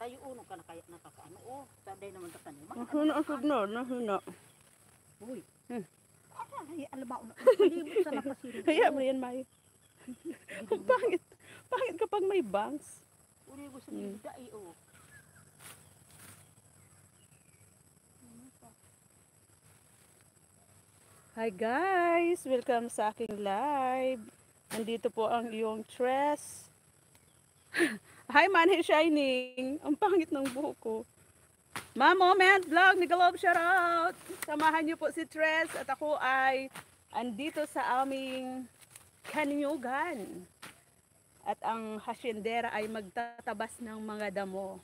Kayo uno ka na kaya nakakaano. Oh, saday naman ta tanim. Nahina. Uy. Ay, alam ba una. Palibot sa nakasiro. Kaya mo yan, Mayo. Ang pangit. Pangit kapag may bangs. Uli ko sa bida ay oh. Hi guys! Welcome sa aking live. Nandito po ang iyong Tres. Hi Manny Shining! Ang pangit ng buhok ko. Ma Moment Vlog, Migalov shoutout! Samahan niyo po si Tres at ako ay andito sa aming kanyugan. At ang hasyendera ay magtatabas ng mga damo.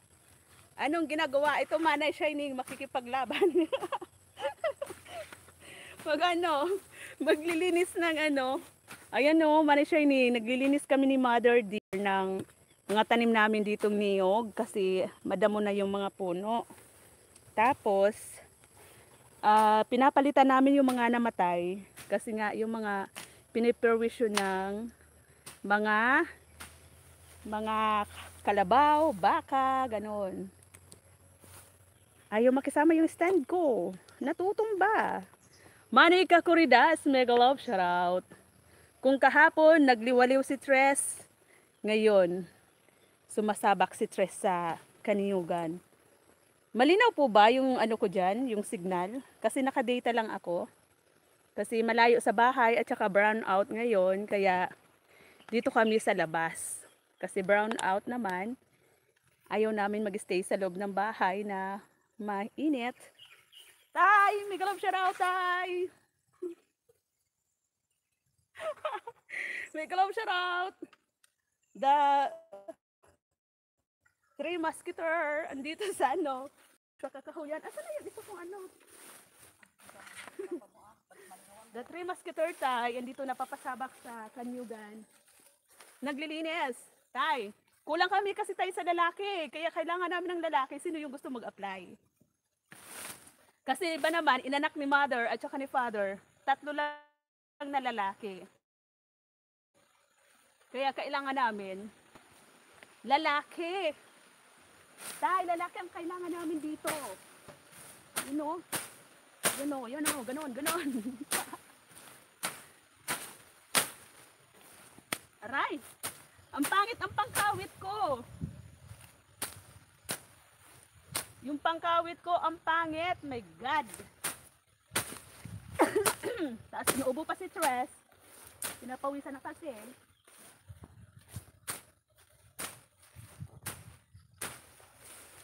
Anong ginagawa ito Manny Shining? Makikipaglaban. Maglilinis ng ayan o, Manny Shiny, naglilinis kami ni Mother Dear ng mga tanim namin ditong niyog kasi madamo na yung mga puno. Tapos, pinapalitan namin yung mga namatay kasi nga yung mga piniperwisyo ng mga kalabaw, baka, ganon. Ayaw makisama yung stand ko, natutumba. Manika Curidas, mega love shoutout. Kung kahapon nagliwaliw si Tres, ngayon sumasabak si Tres sa kaniyugan. Malinaw po ba yung ko dyan, yung signal? Kasi nakadata lang ako. Kasi malayo sa bahay at saka brown out ngayon, kaya dito kami sa labas. Kasi brown out naman, ayaw namin mag-stay sa loob ng bahay na mainit. Tay! Mega love shoutout, Tay! Mega love shoutout! The Three Musketeer andito sa sa kakahuyan. Asan na yun? Ito kung The Three Musketeer, Tay, andito napapasabak sa kanyugan. Naglilinis. Tay, kulang kami kasi tayo sa lalaki. Kaya kailangan namin ng lalaki. Sino yung gusto mag-apply? Kasi iba naman, inanak ni mother at saka ni father, 3 lang na lalaki. Kaya kailangan namin lalaki. Tay, lalaki ang kailangan namin dito. Ganon. Aray, ang pangit ang pangkawit ko. Yung pangkawit ko, ang pangit. My God. Tapos naubo pa si Tres. Pinapawisan na kasi.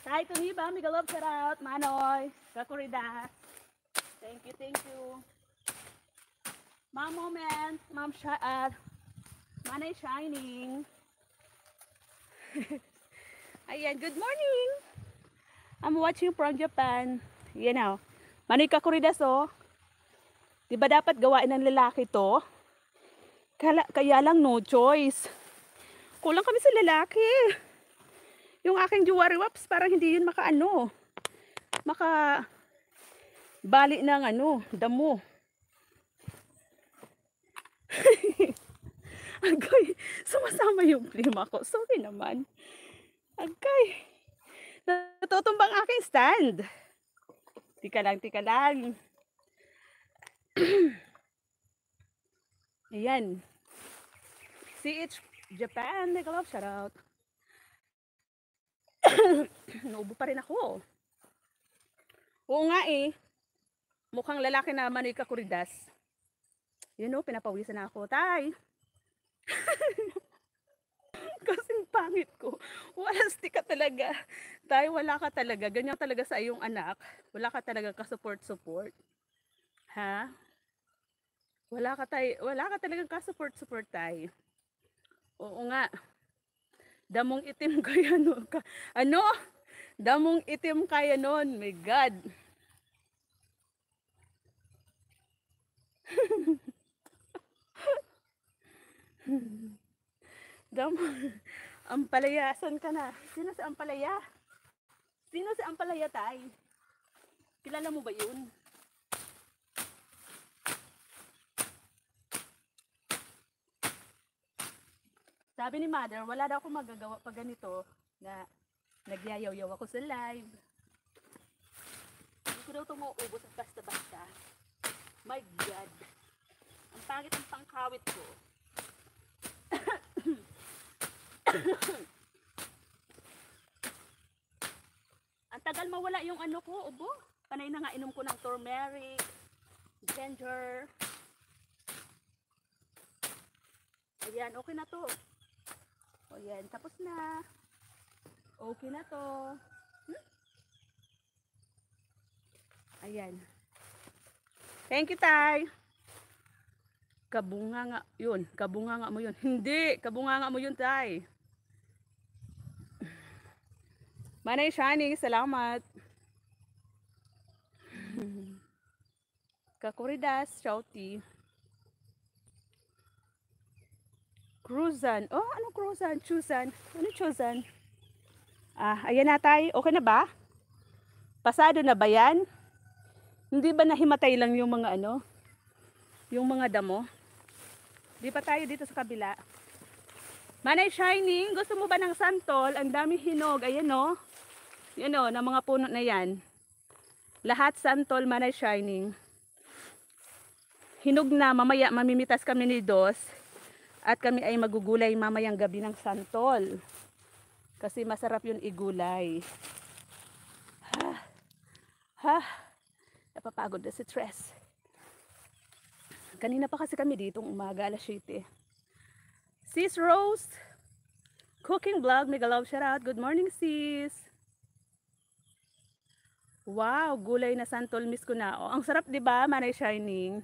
Tay, tumiba. Mega love shoutout. Manoy. Kakurida. Thank you. Mom Moment. Mom Manay Shining. Ayan, good morning. I'm watching from Japan. You know, Manoy Kakuridas oh. Diba dapat gawain ng lalaki to? Kaya lang no choice. Kulang kami sa lalaki. Yung aking jewelry waps parang hindi yun bali ng damo. Agay, sumasama yung prima ko. Sorry naman. Agay. Natutumbang aking stand. Tika lang. Ayan. CH Japan, mega love shoutout. Naubo pa rin ako. Oo nga eh. Mukhang lalaki na Manika Kuridas. Pinapawisan na ako. Tay! Kasing pangit ko. Walang ka talaga. Tay, wala ka talaga. Ganyan talaga sa iyong anak. Wala ka talaga ka-support. Ha? Wala ka talagang ka-support, tay. Oo nga. Damong itim kaya Damong itim kaya nun. My God. Ampalaya, asan ka na? Sino si Ampalaya? Tay? Kilala mo ba yun? Sabi ni mother, wala daw akong magagawa pag ganito na Nagyayaw-yaw ako sa live. Hindi ko daw ito mauubos ang basta-basta. My God. Ang pangit ang pangkawit ko. Ang tagal mawala yung ano ko, ubo. Panay na nga inom ko ng turmeric, ginger. Ayan, okay na to. O yan, tapos na. Okay na to. Ayan. Thank you, Tay. Kabunganga yun. Kabunganga mo yun. Hindi. Kabunganga mo yun, Tay. Manay Shining, salamat. Kakuridas, shouty. Cruzan. Oh, ano cruzan? Chuzan. Ano chuzan? Ayan na, Tay. Okay na ba? Pasado na ba yan? Hindi ba nahimatay lang yung mga ano? Yung mga damo? Di pa tayo dito sa kabila. Manay Shining, gusto mo ba ng santol? Ang dami hinog. Ayan o. Yan o, ng mga puno na yan. Lahat santol, Manay Shining. Hinog na, mamaya mamimitas kami ni Dos. At kami ay magugulay mamayang gabi ng santol. Kasi masarap yun igulay. Napapagod na si Tres. Kanina pa kasi kami dito umaga, alas 7. Sis Rose, cooking vlog, mega love shout out. Good morning, sis. Wow, gulay na santol, miss ko na. Oh, ang sarap 'di ba, Manay Shining?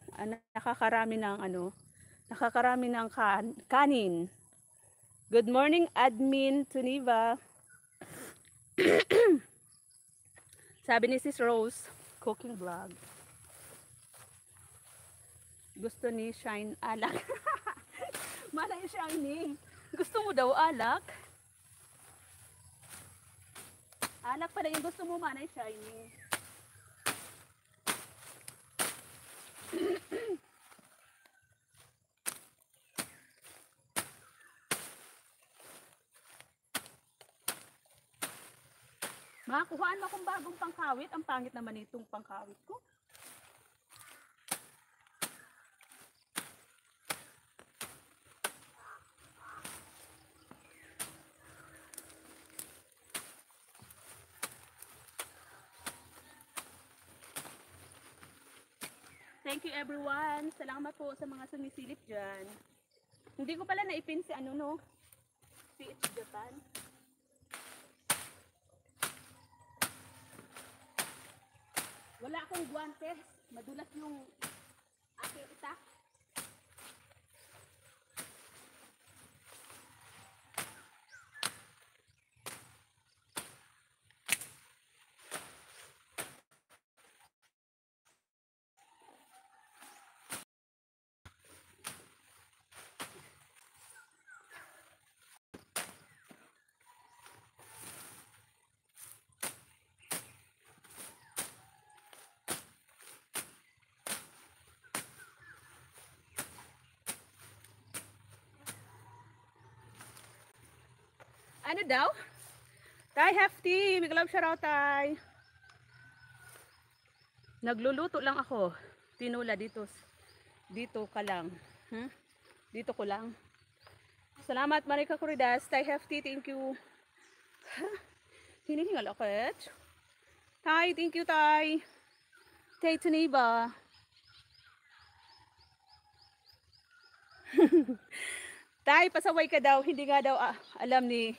Nakakarami ng ano, nakakarami ng kanin. Good morning, admin Tuniva. Sabi ni sis Rose, cooking vlog. Gusto ni Shine alak. Manay Shining. Gusto mo daw alak? Alak pa rin yung gusto mo, Manay Shining. Makakuhaan mo akong bagong pangkawit. Ang pangit naman itong pangkawit ko. Thank you everyone. Salamat po sa mga sumisilip dyan. Hindi ko pala naipin si ano no. PH Japan. Wala akong guwantes. Madulas yung aking itak. Ano daw? Tay Hefty, big love shout out, Tay. Nagluluto lang ako. Tinula dito. Dito ka lang. Dito ko lang. Salamat, Marika Curidas. Tay Hefty, thank you. Hinihingal ako, Tay, thank you, Tay. Tay Tuniba. Tay, pasaway ka daw. Hindi nga daw alam ni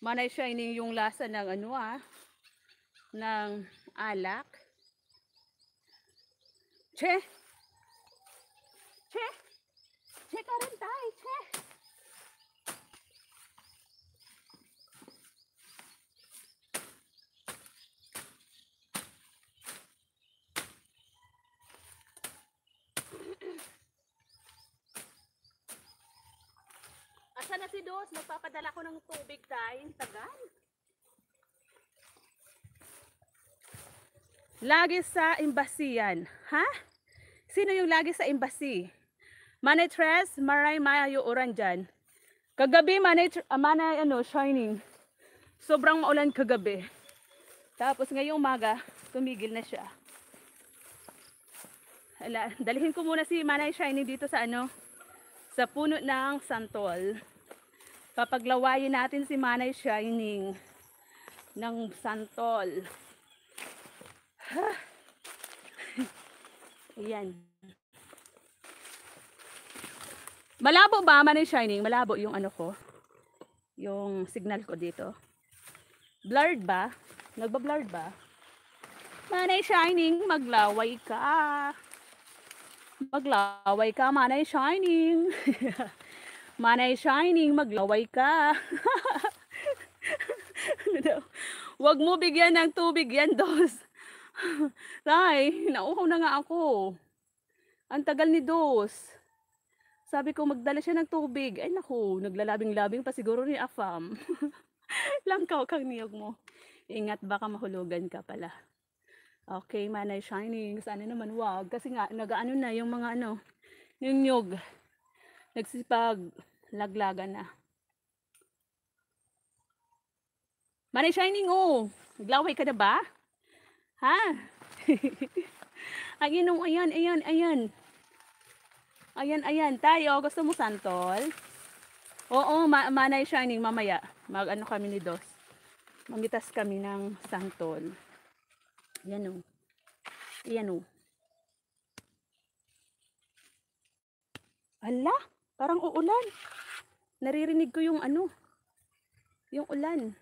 Manay Shining yung lasa ng ano ng alak. Che! Che! Che ka rin, Tay! Che! Asa na si Dos? Magpapadala ko ng tubig, Tay. Tagal. Lagi sa embassy yan. Ha? Sino yung lagi sa embassy? Manay Tres, maray mayo oran dyan. Kagabi, Manay Shining. Sobrang maulan kagabi. Tapos ngayong umaga, tumigil na siya. Hala, dalhin ko muna si Manay Shiny dito sa sa puno ng santol. Papaglawayin natin si Manay Shining ng santol. Ayan. Malabo ba, Manay Shining? Malabo yung ko. Yung signal ko dito. Blurred ba? Nagba-blurred ba? Manay Shining, maglaway ka. Maglaway ka, Manay Shining. Manay Shining, maglaway ka. Wag mo bigyan ng tubig yan, Dos. Tay, nauhaw na nga ako. Ang tagal ni Dos. Sabi ko magdala siya ng tubig. Ay naku, naglalabing-labing pa siguro ni Afam. Langkaw kang niyog mo. Ingat, baka mahulugan ka pala. Okay, Manay Shining. Sana naman wag. Kasi nga, nagaano na yung mga yung nyog. Nagsipag, laglagan na. Manay Shining, oh. Naglaway ka na ba? Ha? Ayan, oh, ayan, ayan, ayan. Ayan, ayan. Tayo, gusto mo santol? Oo, Manay Shining, mamaya. Mag-ano kami ni Dos. Mamitas kami ng santol. Ayan, oh. Ayan, oh. Ala, parang uulan. Naririnig ko yung yung ulan.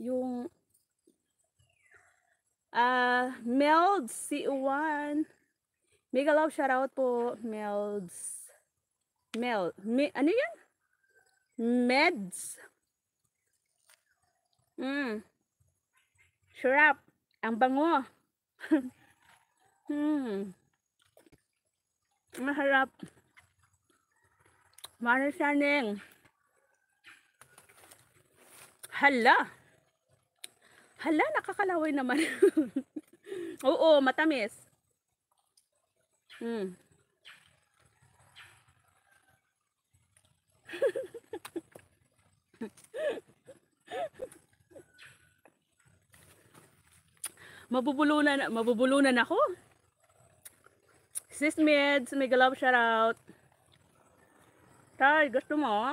Yung Melds CO1. Mega love shoutout po, Melds. Ano yan? Meds. Sharap. Ang bango. Maharap. Manay Shining. Hala. Hala, nakakalaway naman. Oo, matamis. Mabubulunan ako. Sis Mids, mega love shoutout. Tay, gusto mo?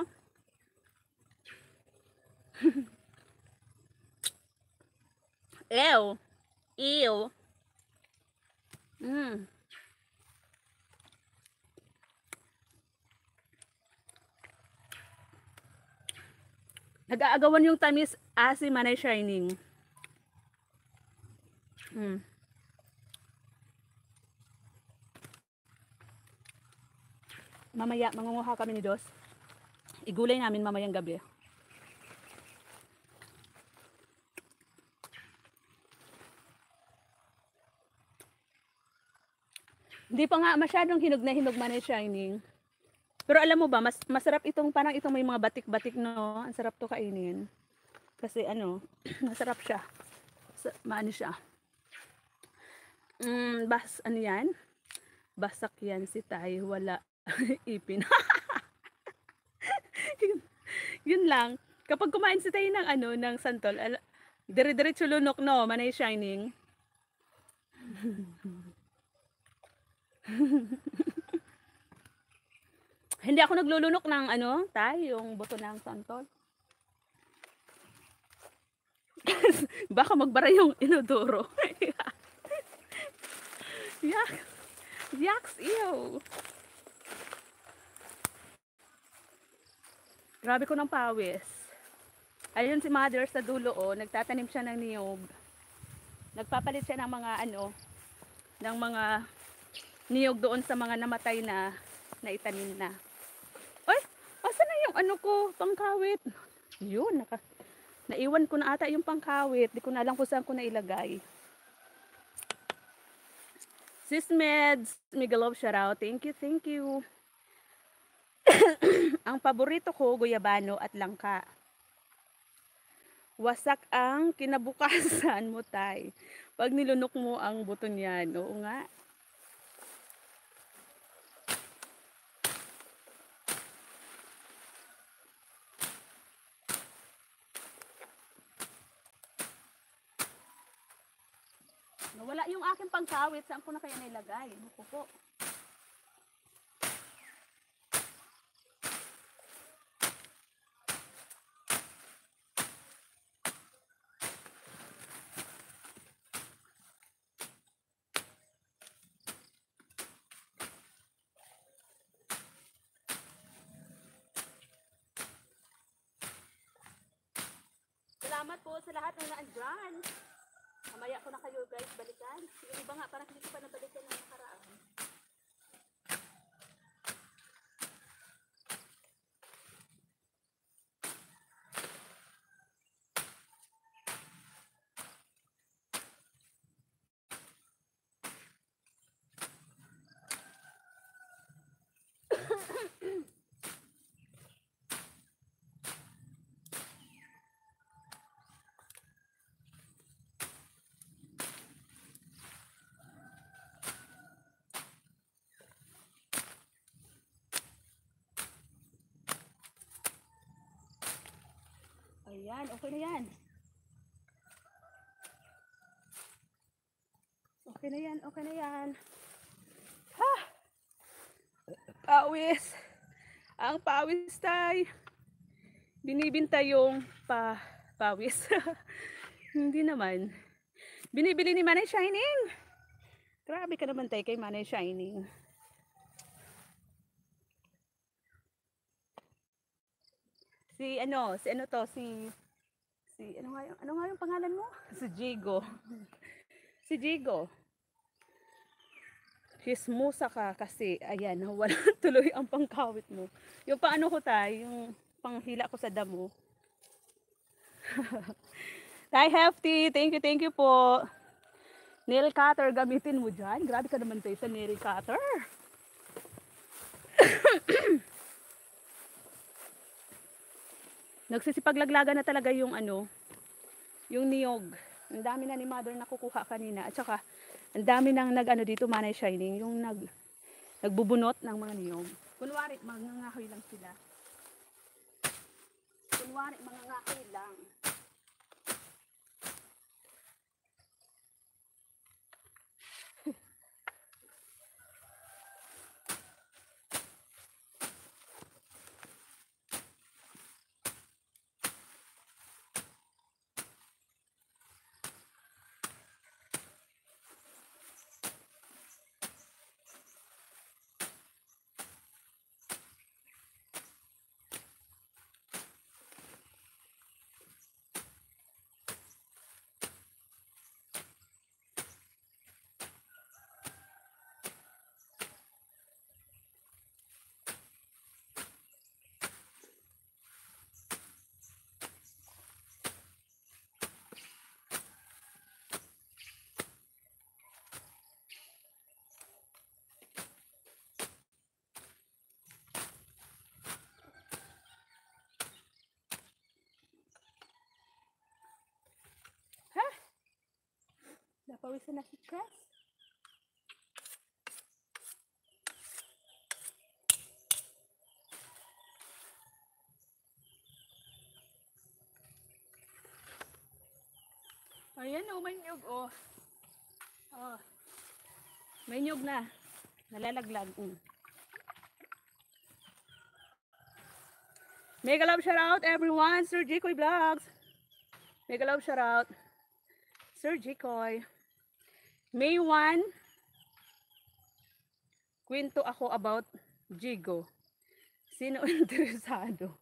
Ew. Ew. Nag-aagawan yung tamis si Manay Shining. Mamaya, mangunguha kami ni Dos. Igulay namin mamayang gabi. Hindi pa nga masyadong hinog na hinog Manay Shining. Pero alam mo ba, masarap parang itong may mga batik-batik, no? Ang sarap to kainin. Kasi masarap siya. Maano siya. Ano yan? Basak yan si Tay, wala ipin. yun lang. Kapag kumain si Tay ng ng santol, dire-diretso lunok, no, Manay Shining. Hindi ako naglulunok ng Tay, yung buto ng santol. Baka magbara yung inodoro. Yaks, ew. Grabe ko ng pawis. Ayun si Mother sa dulo, nagtatanim siya ng niyog. Nagpapalit siya ng mga ng mga niyog doon sa mga namatay na itanim na. Ay, asan na yung ko, pangkawit? Yun, naiwan ko na ata yung pangkawit. Di ko na alam kung saan ko nailagay. Sis Meds, mega love shoutout. Thank you, thank you. Ang paborito ko, guyabano at langka. Wasak ang kinabukasan mo, Tay. Pag nilunok mo ang buto niyan. Oo nga. Nawala yung aking pangkawit. Saan ko na kaya nailagay? Naku po. Salamat po sa lahat ng naandyan. Mamaya ko na kayo guys balikan. Yung iba nga parang hindi ko pa nabalikan ng nakaraan. Ayan, okay na yan. Okay na yan, okay na yan. Ha! Pawis. Ang pawis tay. Binibinta yung pawis. Hindi naman. Binibili ni Manay Shining. Grabe ka naman tay kay Manay Shining. Si ano to, si ano nga yung pangalan mo? Si Jigo. Si Jigo. Hismusa ka kasi, ayan, wala tuloy ang pangkawit mo. Yung paano ko tay, yung panghila ko sa damo. Tay Hefty, thank you po. Nail cutter gamitin mo dyan. Grabe ka naman tayo sa nail cutter. Nagsisipaglaglaga na talaga yung ano, yung niyog. Ang dami na ni mother nakukuha kanina. At saka, ang dami nang nag-ano dito, Manay Shining, yung nagbubunot ng mga niyog. Kunwari, mangangahoy lang sila. Kunwari, mangangahoy lang. Napawisan na si Tress. Ayan o, may nyug o. Oh. May nyug na. Nalalaglag. Mega love shout out everyone. Sir Jikoy Vlogs. Mega love shout out. Sir Jikoy. May 1. Kwento ako about Jigo. Sino interesado?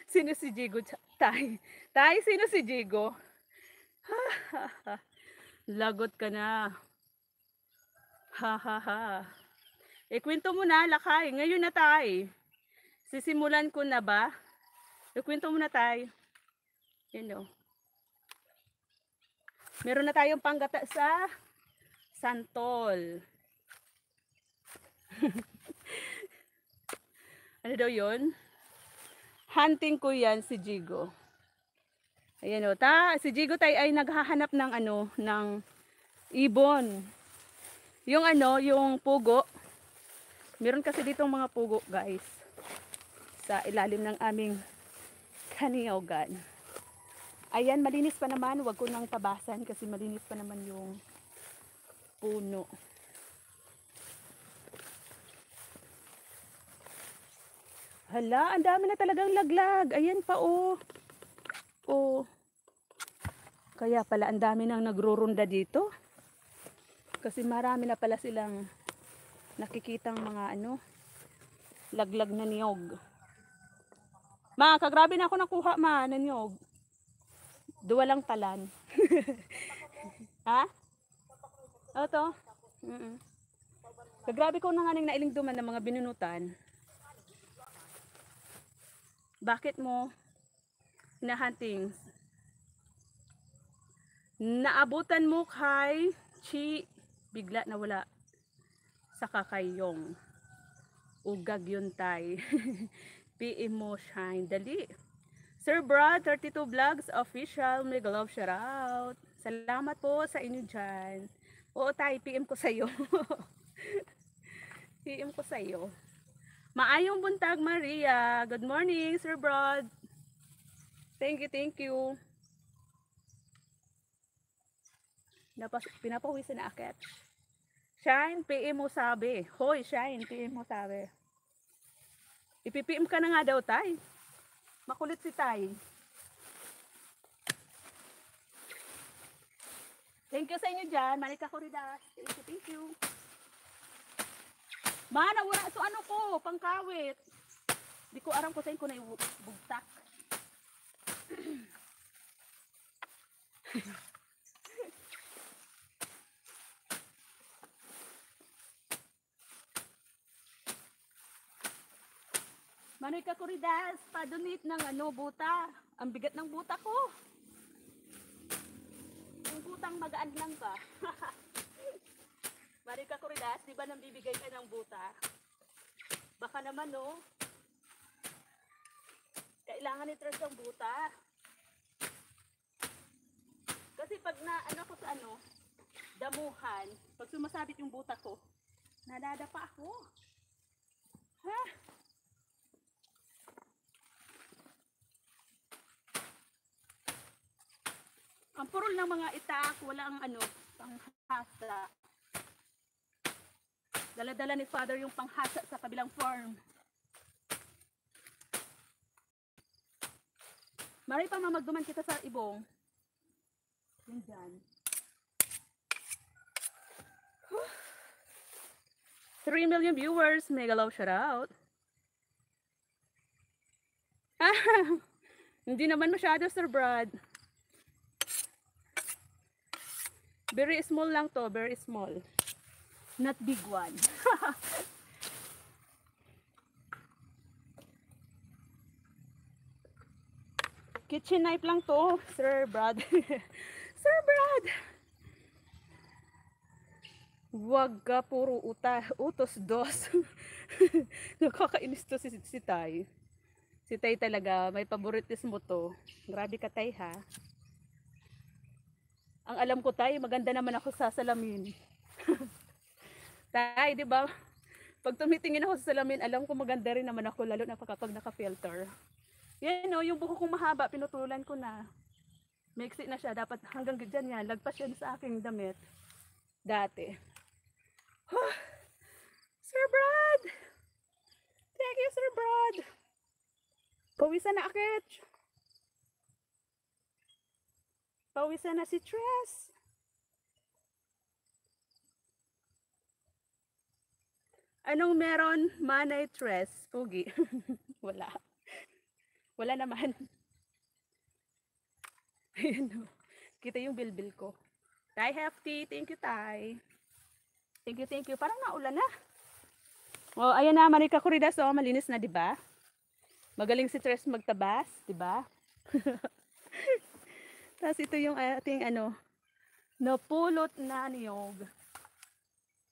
Sino si Jigo? Tay. Tay, sino si Jigo? Lagot ka na. Ha ha ha. Kwento mo na, lakay. Ngayon na tay. Sisimulan ko na ba? Kwento mo na tay. You know. Meron na tayong panggata sa santol. Ano daw yun? Hunting ko yan si Jigo. Ayan o. Si Jigo tay ay naghahanap ng ano, ng ibon. Yung ano, yung pugo. Meron kasi ditong mga pugo guys. Sa ilalim ng aming kaniyogan. Ayan, malinis pa naman. Huwag ko nang tabasan kasi malinis pa naman yung puno. Hala, ang dami na talagang laglag. Ayan pa, oh. Oh. Kaya pala ang dami nang nagrurunda dito. Kasi marami na pala silang nakikitang mga ano, laglag na niyog. Ma, kagrabe na ako nakuha, ma, na niyog. Dua lang talan. Ha? O to? Kagrabe ko na nga ning nailing duman ng mga binunutan. Bakit mo hinahunting? Naabutan mo kay Chi, bigla na wala sa kakayong. Ugag yun tay. PM mo shine, dali. Sir Brad, 32 Vlogs Official, mega love shout out. Salamat po sa inyo dyan. Oo tay, PM ko sa'yo. PM ko sa'yo. Maayong buntag Maria. Good morning, Sir Brad. Thank you, thank you. Pinapawisin na akit. Shine, PM mo sabi. Hoy, Shine, PM mo sabi. Ipi-PM ka na nga daw, tay. Makulit si tay. Thank you sa inyo dyan. Manika Corridas. Thank you, thank you. Mana, wala. So ano ko, pangkawit. Di ko aram ko sa inyo ko na ibugtak. Manika Corridas, pa-donate ng ano, buta. Ang bigat ng buta ko. Yung butang magaan lang ba? Manika Corridas, di ba nang bibigay ka ng buta? Baka naman no, kailangan ni Tres ng buta. Kasi pag na ano ko sa ano, damuhan, pag sumasabit yung buta ko, nadadapa ako. Ha? Ang purol ng mga itak, wala ang ano, panghasa. Dala-dala ni Father yung panghasa sa kabilang farm. Mari pa mamagduman kita sa ibong. Yan dyan. 3 million viewers, mega love shout out. Hindi naman masyado, Sir Brad. Very small lang to, very small. Not big one. Kitchen knife lang to, Sir Brad. Sir Brad! Wag ka puro utos dos. Nakakainis to si Tay. Si Tay talaga, may favoritismo to. Grabe ka Tay ha. Ang alam ko Tay, maganda naman ako sa salamin. Tay, di ba? Pag tumitingin ako sa salamin, alam ko maganda rin naman ako, lalo na kapag naka-filter. Yan o, yung buko kong mahaba, pinutulan ko na. Maiksi na siya, dapat hanggang dyan yan. Lagpas yan sa aking damit. Dati. Sir Brad! Thank you, Sir Brad! Pawisan na akit. Pawisan na si Tres. Anong meron? Manay Tres. Pugi. Wala. Wala naman. Ayan o. Kita yung bilbil ko. Tay Hefty. Thank you, Tay. Thank you, thank you. Parang naulan na. Oh, ayan na. Manika Corridas. Oh, malinis na, di ba? Magaling si Tres magtabas, di ba? Tapos ito yung ating ano, napulot na niyog.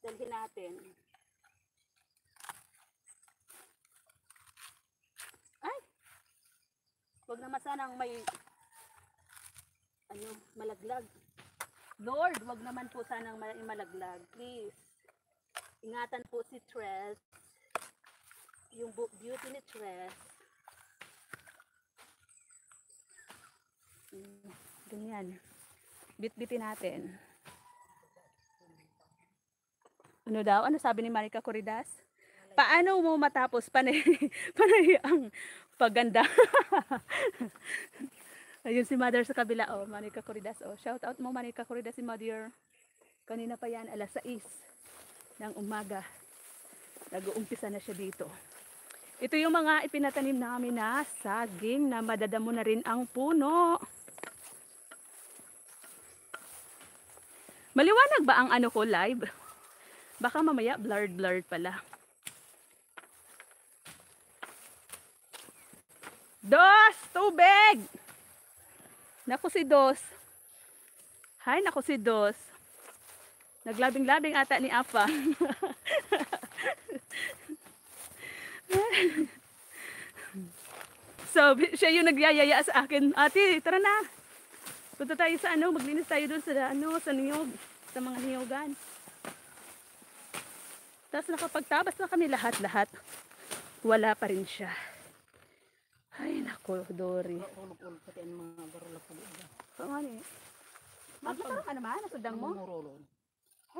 Dalhin natin. Ay! Huwag naman sanang may ano, malaglag. Lord, wag naman po sanang malaglag. Please. Ingatan po si Tres. Yung beauty ni Tres. Ganyan. Bit-bitin natin. Ano daw? Ano sabi ni Marica Corridas? Paano mo matapos panay, panay ang paganda? Ayun si Mother sa kabila. Oh, Marica Corridas. Oh, shout out mo Marica Corridas si Mother. Kanina pa yan, alas 6 ng umaga. Nag-uumpisa na siya dito. Ito yung mga ipinatanim namin na saging na madadamo na rin ang puno. Maliwanag ba ang ano ko live? Baka mamaya blurred pala. Dos! Tubig! Naku si Dos. Hay, naku si Dos. Naglabing-labing ata ni Apa. So, siya yung nagyayaya sa akin. Ate, tara na. Punta tayo sa ano, maglinis tayo doon sa ano, sa niyog, sa mga niyogan. Tapos nakapagtabas na kami lahat-lahat. Wala pa rin siya. Ay, nako, Dory. Ulog-ulog pati ang mga barula po. Oo nga ni. Magkakaroon ka naman, nasudang mo.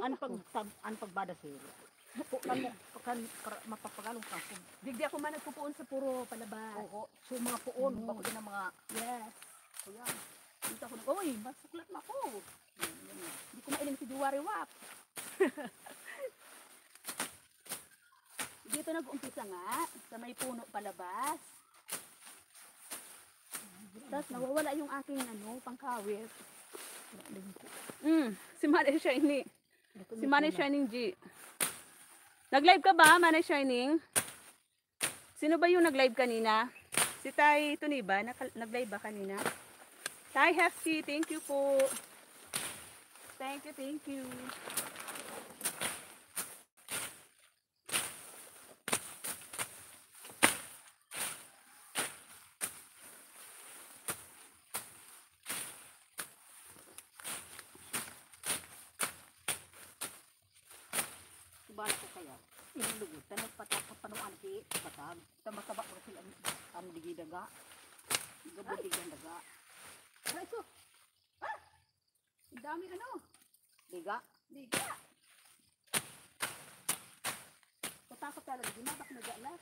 An pagbada sila. Kan mapapagalong ka. Digdi ako man nagpupuon sa puro palabas. Oo, so mga puon, bako din ang mga Yes. kuya. Dito ako oy, masuklat na ako. Hindi ko mailing si Juwari Wap. Dito nag-umpisa nga, sa may puno palabas. Tapos nawawala yung aking ano, pangkawit. Si Manay Shining. Si Manay Shining G. Nag-live ka ba, Manay Shining? Sino ba yung nag-live kanina? Si Tay Tuni ba? Nag-live ba kanina? Tay Hefty, thank you po. Thank you, thank you. Subala ko kaya. Inulugod. Tanong patapos panuan ki patag. Tamasaba ko sila ang digi daga. Gabudigan daga. Aray ko. Ah! Ang dami ano. Diga. Liga. Patakot talaga. Ginabak na gala.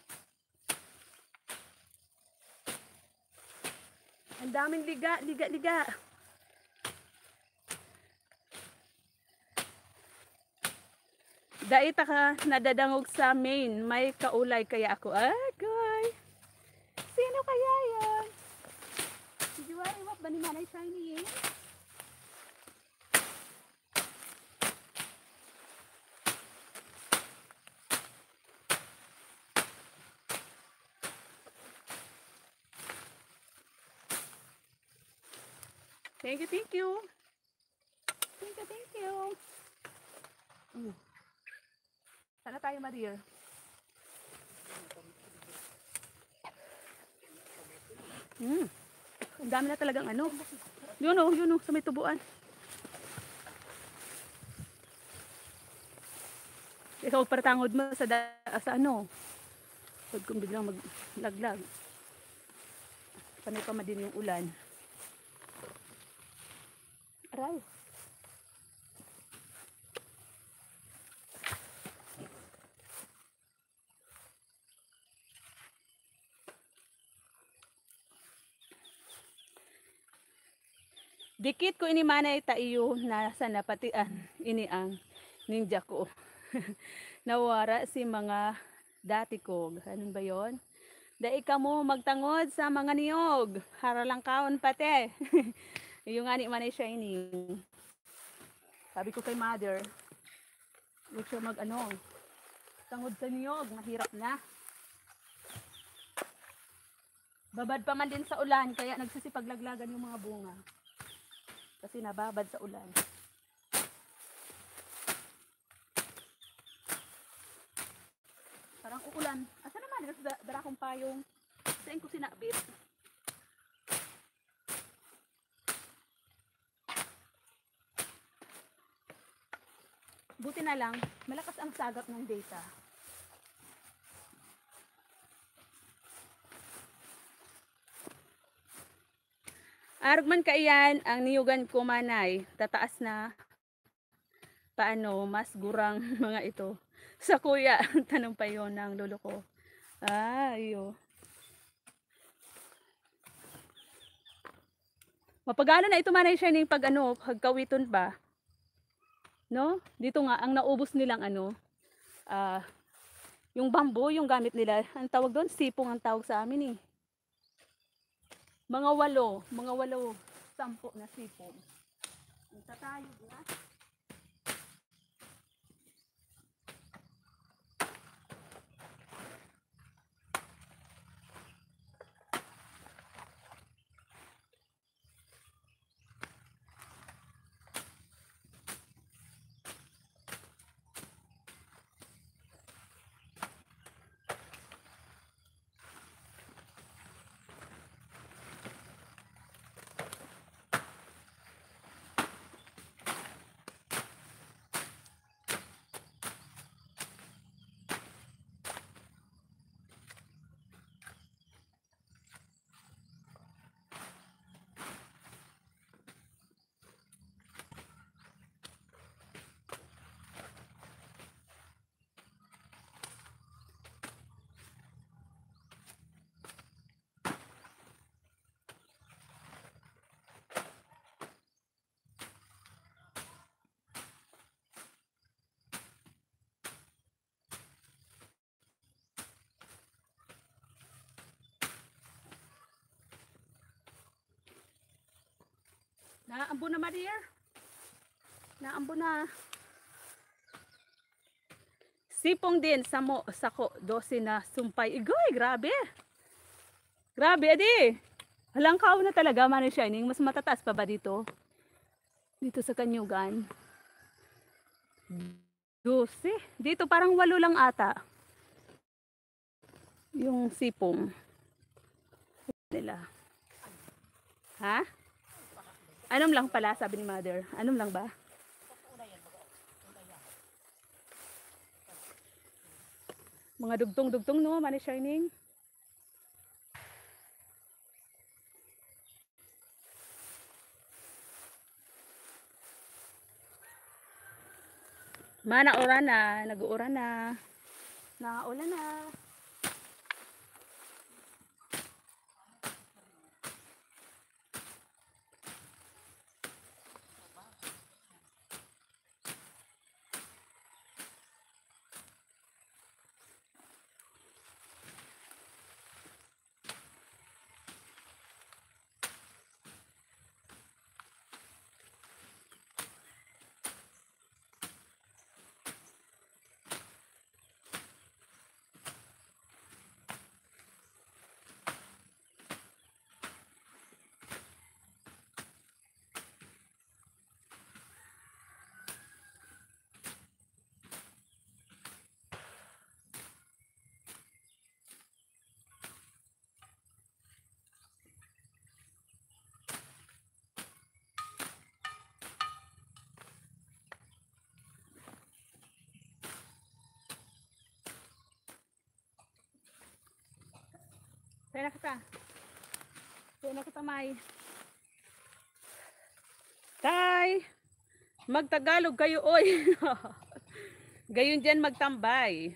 Ang daming liga. Liga. Daita ka nadadangog sa main. May kaulay kaya ako. Agoy! Sino kaya yan? Si Juwari Wap ba ni Manay Shining? Thank you, thank you. Thank you. Sana tayo, Maria. Ang dami na talagang ano. Yun o, sa may tubuan. Ikaw paratangod mo sa ano. Pag kung biglang maglaglag. Panay pa din yung ulan. Aray. Dikit ko ini manay taiyo na sa napatian ini ang ninja ko. Nawara si mga dati ko. Ano ba yon? Dai ka mo magtangod sa mga niyog. Haralang kaon pate. Yung ani manay Shining. Sabi ko kay Mother, huwag siya mag ano, tangod sa niyog, mahirap na. Babad pa man din sa ulan, kaya nagsisipaglaglagan yung mga bunga. Kasi nababad sa ulan. Parang uulan. Asa naman? Dara kong payong. Saan ko sinabit? Buti na lang, malakas ang sagap ng data. Arugman ka iyan, ang niyugan ko manay, tataas na, paano, mas gurang mga ito. Sa kuya, tanong pa yon ng lolo ko. Iyo. Mapagano na ito manay siya pag ano, pagkawiton ba? No? Dito nga, ang naubos nilang ano, yung bamboo, yung gamit nila, ang tawag doon, sipong ang tawag sa amin eh. Mga walo, 10 na sipong. Ang tatayog na. Naambo na ma dear. Naambo na. Sipong din sa mo sako 12 na sumpay. Igoy, grabe. Grabe adi. Halangkaw na talaga man shining. Mas matataas pa ba dito? Dito sa Kanyugan. 12. Dito parang 8 lang ata. Yung sipong nila. Ha? Anom lang pala, sabi ni mother. Anom lang ba? Mga dugtong-dugtong no, Money Shining. Mana oran na, nag-uuran na. Naulan na. Pera kita. Pera kita, May. Tay, magtagalog kayo, oy. Gayon dyan magtambay.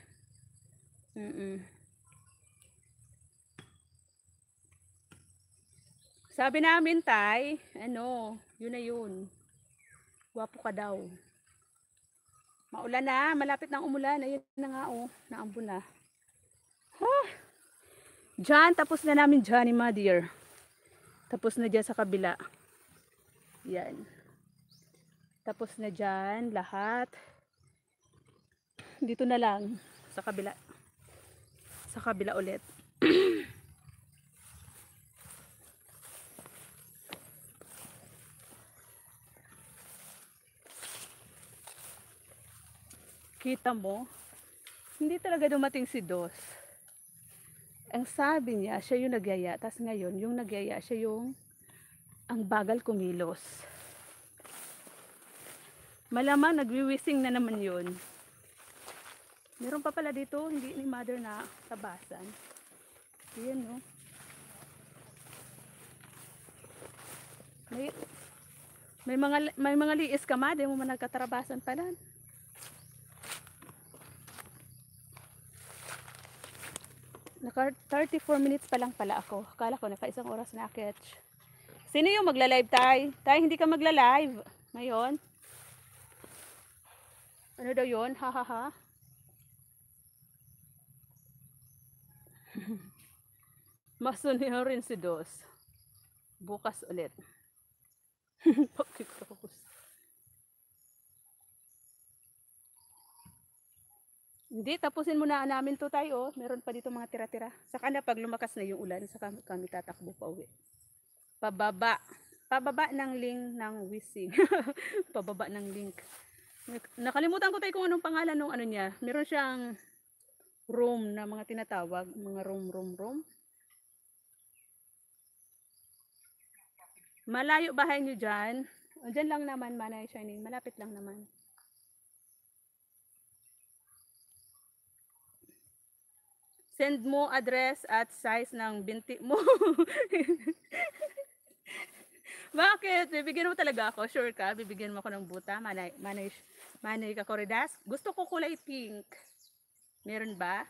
Sabi namin, Tay, ano, yun na yun. Gwapo ka daw. Maulan na, malapit nang umulan. Ayun na nga, oh, naambo na. Huh. Diyan, tapos na namin dyan, ma dear. Tapos na dyan sa kabila. Yan. Tapos na dyan, lahat. Dito na lang, sa kabila. Sa kabila ulit. Kita mo, hindi talaga dumating si Dos. Ang sabi niya, siya yung nagyaya. Tapos ngayon, yung nagyaya, siya yung ang bagal kumilos. Malamang nagwiwising na naman yun. Meron pa pala dito, hindi ni mother na tabasan. Ayan, no? May, may mga liis ka ma, di mo man nagkatarabasan pa lang. Naka 34 minutes pa lang pala ako. Akala ko naka isang oras na akit. Sino yung magla-live tay? Tay, hindi ka magla-live ngayon. Ano daw yun? Ha ha ha. Masunod rin si Dos. Bukas ulit. Pakikos. Hindi, tapusin muna namin to tayo. Meron pa dito mga tira-tira. Saka na pag lumakas na yung ulan, saka kami tatakbo pa uwi. Pababa. Pababa ng link ng Wishing. Pababa ng link. Nakalimutan ko tayo kung anong pangalan ng ano niya. Meron siyang room na mga tinatawag. Mga room. Malayo bahay niyo dyan. O, dyan lang naman, Manay Shining. Malapit lang naman. Send mo address at size ng binti mo. Bakit? Bibigyan mo talaga ako? Sure ka? Bibigyan mo ako ng buta? Manay ka Corridas? Gusto ko kulay pink. Meron ba?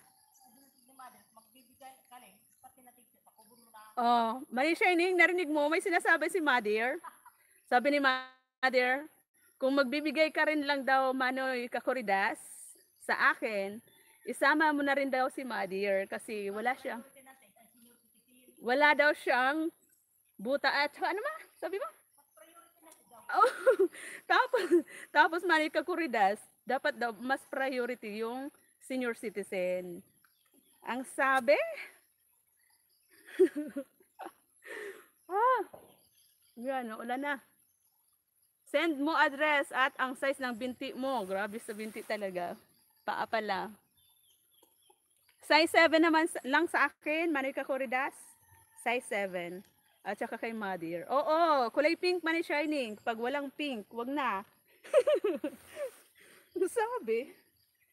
Oh, Manay Shining, narinig mo? May sinasabi si Mother. Sabi ni Mother, kung magbibigay ka rin lang daw Manoy ka Corridas sa akin, isama mo na rin daw si Mother kasi wala daw siyang buta at ano ma? Sabi mo? Oh, tapos Manika Kuridas, dapat daw mas priority yung senior citizen. Ang sabi? Yan, ulan na. Send mo address at ang size ng binti mo. Grabe sa binti talaga. Paa pala. Size 7 naman lang sa akin, Manika Corridas. Size 7. At saka kay Mother. Oo, kulay pink man Shining. Pag walang pink, wag na. Sabi,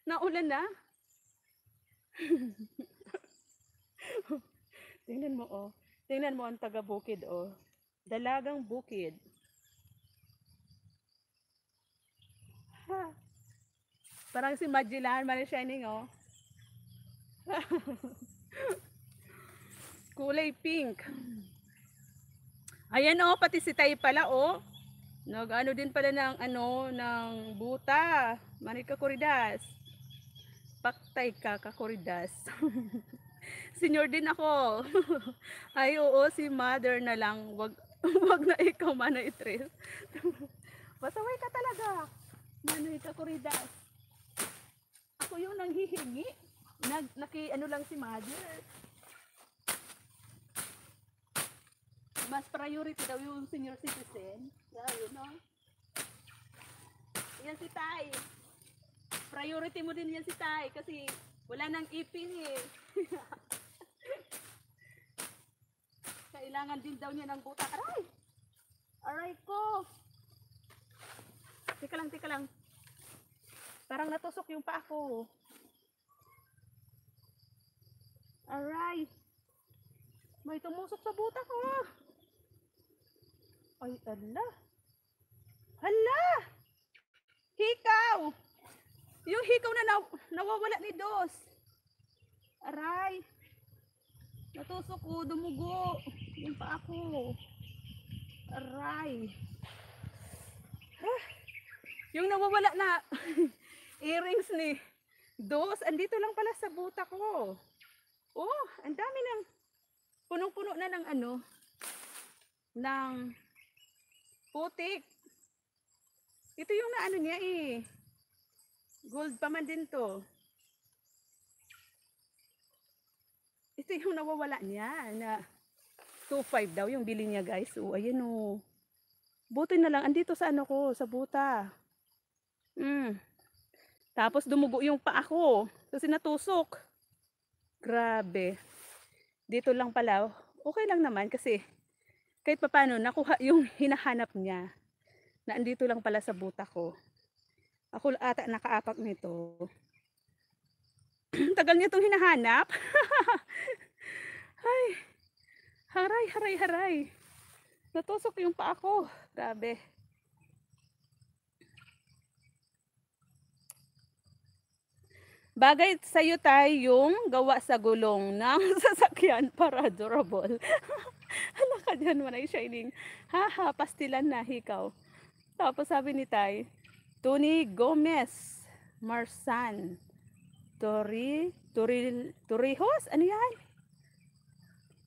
naulan na. Tingnan mo oh. Tingnan mo ang taga-bukid oh. Dalagang bukid. Ha. Parang si Magellan man Shining oh. Kulay pink. Ayan oh, pati si Tay pala oh. Nag-ano din pala ng ng buta. Manika Corridas. Paktay ka Corridas. Senior din ako. Ay oo, si Mother na lang. Wag na ikaw Manay Tres. Pasaway ka talaga. Manika Corridas. Ako yung nanghihingi. Ano lang si Mother. Mas priority daw yung senior citizen. Ayun, no? Yan si Tay. Priority mo din yan si Tay kasi wala nang ipin eh. Kailangan din daw niya ng buta. Aray! Aray ko! Tika lang. Parang natusok yung paa ko. Aray! May tumusok sa buta ko. Ay, ala. Hala! Hikaw! Yung hikaw na nawawala ni Dos. Aray! Natusok ko, dumugo. Yung paa ko. Aray! Yung nawawala na earrings ni Dos, andito lang pala sa buta ko. Oh, ang dami ng punong-puno na ng ng putik. Ito yung naano niya eh. Gold pa man din to. Ito yung nawawala niya na 2.5 daw yung bili niya guys. Oh, ayan oh. Buti na lang andito sa ko, sa buta. Tapos dumugo yung paa ko kasi natusok. Grabe. Dito lang pala. Okay lang naman kasi kahit paano nakuha yung hinahanap niya. Na andito lang pala sa buta ko. Ako ata nakaapak nito. Tagal niya itong hinahanap. Ay. Haray. Natusok yung paa ko. Grabe. Bagay sa'yo tayo yung gawa sa gulong ng sasakyan para durable. Hala ka dyan, manay shining. Haha, pastilan na, hikaw. Tapos sabi ni Tay, Tony Gomez, Marsan, Torrijos? Ano yan?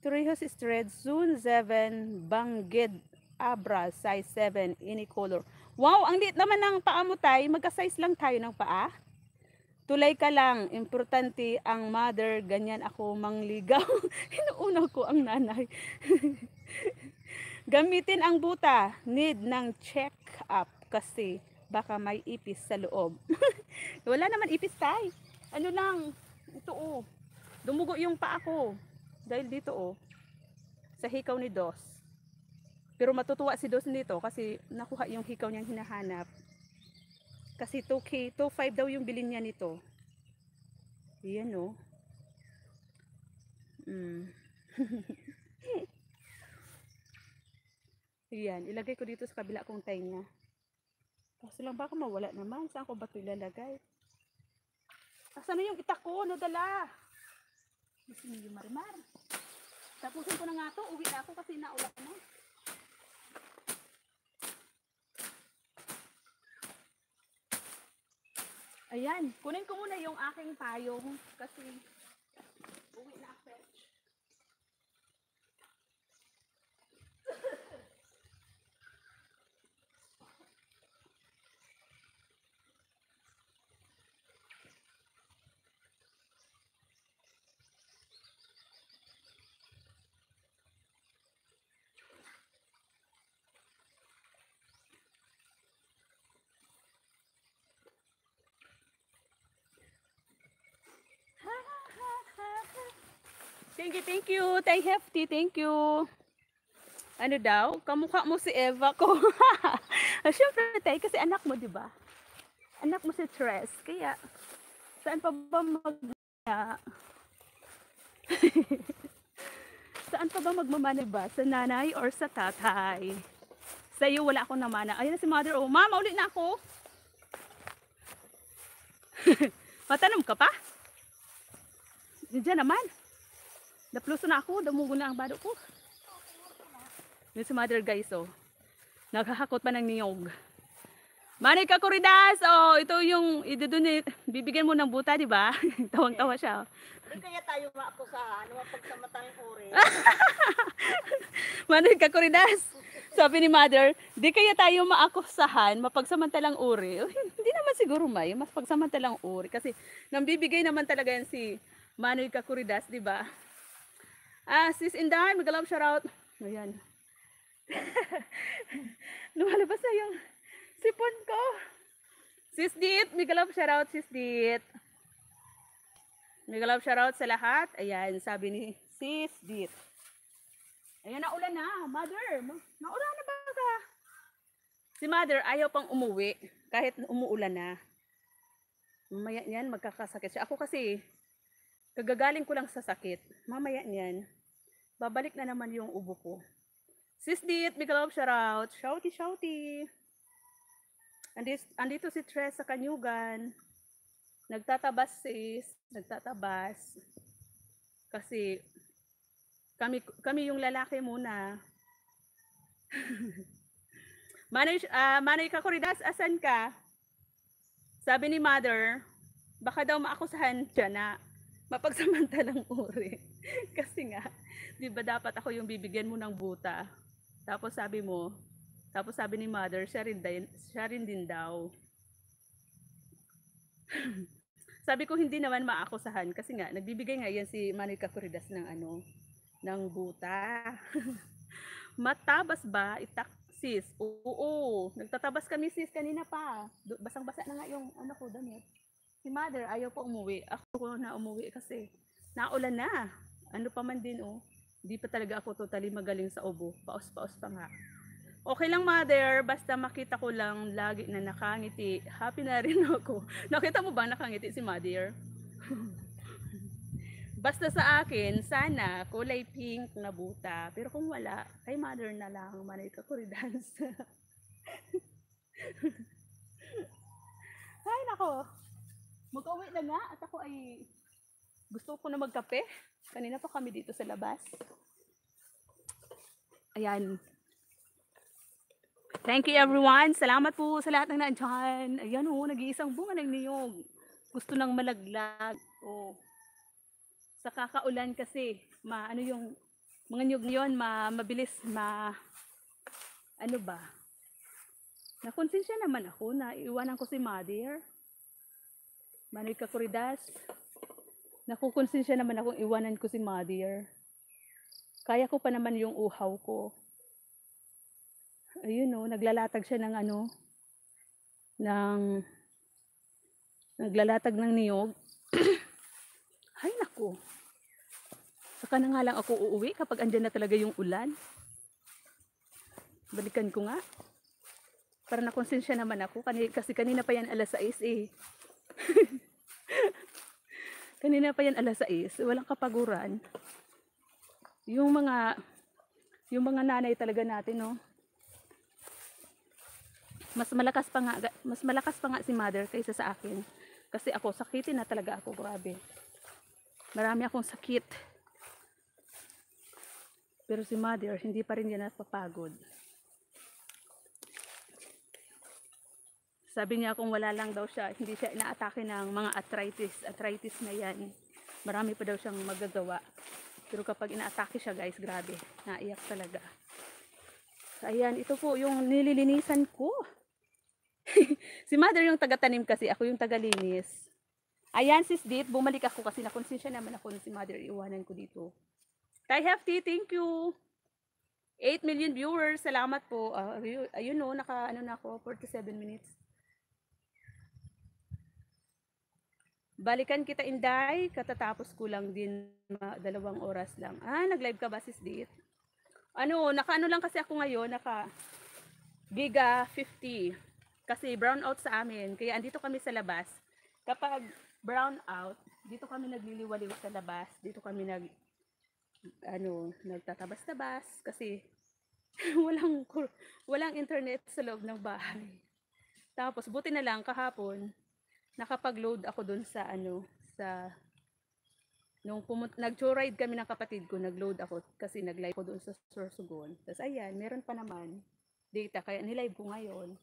Torrijos Street, Zone 7, Bangged, Abra, size 7, any color. Wow, ang liit naman ng paa mo, Tay. Magka-size lang tayo ng paa. Tulay ka lang, importante ang mother, ganyan ako mangligaw. Inuuna ko ang nanay. Gamitin ang buta, need ng check-up kasi baka may ipis sa loob. Wala naman ipis, Tay. Ano lang, ito oh, dumugo yung paa ko. Dahil dito oh, sa hikaw ni Dos. Pero matutuwa si Dos nito kasi nakuha yung hikaw niyang hinahanap. Kasi 2K, 2.5 daw yung bilhin niya nito. Yan o. Yan, ilagay ko dito sa kabila kong tenga. Kasi lang baka mawala naman. Saan ko ba ito ilalagay? Asan na yung itak ko? Nadala. Gusto niyo yung marimar. Tapusin ko na nga ito. Uwi na ako kasi naulak na. Ayan, kunin ko muna yung aking payong kasi uwi na ako. Thank you. Tay Hefty, thank you. Ano daw? Kamukha mo si Eva ko. Siyempre, Tay, kasi anak mo, di ba? Anak mo si Tres. Kaya, saan pa ba saan pa ba magmamana ba? Sa nanay or sa tatay? Sa iyo, wala akong namana. Ayun na si mother. Oh, mama, ulit na ako. Matanong ka pa? Diyan naman. Napluso na ako, damugo na ang bado ko. Yun si mother guys, oh. Naghahakot pa ng niyog. Manay ka Kuridas, oh, ito yung idudun, bibigyan mo ng buta, di ba? Tawang-tawa siya. Hindi kaya tayo maakusahan, mapagsamatang uri. Manay ka Kuridas. Sabi ni mother, di kaya tayo maakusahan, mapagsamantalang uri. Hindi naman siguro may, mas pagsamantalang uri. Kasi nang bibigay naman talaga yan si Manoy Kakuridas, di ba? Sis Inday, mag-love shoutout. Ayan. Lumalabas na yung sipon ko. Sis Dit, mag-love shoutout, Sis Dit. Mag-love shoutout sa lahat. Ayan, sabi ni Sis Dit. Ayan, naulan na. Mother, naulan na ba ka? Si Mother, ayaw pang umuwi kahit umuulan na. Mamaya niyan, magkakasakit siya. Ako kasi, kagagaling ko lang sa sakit. Mamaya niyan, babalik na naman yung ubo ko. Sis Dit, big love, shout out. Shouty, shouty. Andito si Tres sa Kanyugan. Nagtatabas sis. Nagtatabas. Kasi, kami yung lalaki muna. Manay Kakuridas, asan ka? Sabi ni Mother, baka daw maakusahan siya na mapagsamantalang uri. Kasi nga, di ba dapat ako yung bibigyan mo ng buta? Tapos sabi ni Mother, siya rin din daw. Sabi ko hindi naman maakusahan kasi nga, nagbibigay nga yan si Manay Kakuridas ng ng buta. Matabas ba? Sis? Oo, nagtatabas kami sis kanina pa. Basang-basa na nga yung ko damit. Si Mother ayaw pa umuwi. Ako na umuwi kasi naulan na. Ano pa man din oh. Hindi pa talaga ako totally magaling sa ubo. Paos-paos pa nga. Okay lang Mother, basta makita ko lang lagi na nakangiti. Happy na rin ako. Nakita mo ba nakangiti si Mother? Basta sa akin, sana kulay pink na buta. Pero kung wala, kay mother na lang, Manika Coridans. Ay, nako. Mag-uwi na nga at ako ay gusto ko na magkape. Kanina pa kami dito sa labas. Ayan. Thank you everyone. Salamat po sa lahat ng nandyan. Ayan o, nag-iisang bunga ng niyog. Gusto nang malaglag. Oh. Sa kakaulan kasi, ano yung mga niyog ngayon, mabilis, ano ba? Nakonsensya naman ako na iwanan ko si Mother. Manika Coridas. Nakukonsensya naman akong iwanan ko si Mother. Kaya ko pa naman yung uhaw ko. Ayun o, naglalatag siya ng naglalatag ng niyog. Ay naku. Saka na nga lang ako uuwi kapag andyan na talaga yung ulan. Balikan ko nga. Para nakonsensya naman ako. Kasi kanina pa yan alas 6 eh. Kanina pa yan alas 6. Walang kapaguran. Yung mga nanay talaga natin, no? Mas malakas pa nga si Mother kaysa sa akin. Kasi ako, sakitin na talaga ako. Grabe. Marami akong sakit. Pero si Mother, hindi pa rin yan napapagod. Sabi niya kung wala lang daw siya, hindi siya inaatake ng mga arthritis na yan. Marami pa daw siyang magagawa. Pero kapag inaatake siya guys, grabe, naiyak talaga. So, ayan, ito po yung nililinisan ko. Si Mother yung taga-tanim kasi, ako yung taga-linis. Ayan sis Dit, bumalik ako kasi nakonsensya naman ako na si Mother, iwanan ko dito. Tay Hefty, thank you. 8 million viewers, salamat po. Ayun o, na ako, 47 minutes. Balikan kita Inday, katatapos ko lang din 2 oras lang. Nag-live ka ba sis Dit? Naka lang kasi ako ngayon, naka Giga 50. Kasi brown out sa amin, kaya andito kami sa labas. Kapag brown out, dito kami nagliliwaliw sa labas. Dito kami nagtatabas-tabas kasi walang internet sa loob ng bahay. Tapos buti na lang kahapon nakapag-load ako dun sa nung nag-joyride kami ng kapatid ko, nag-load ako kasi nag-live ko dun sa Sorsogon. Tapos ayan, meron pa naman data kaya nilive ko ngayon.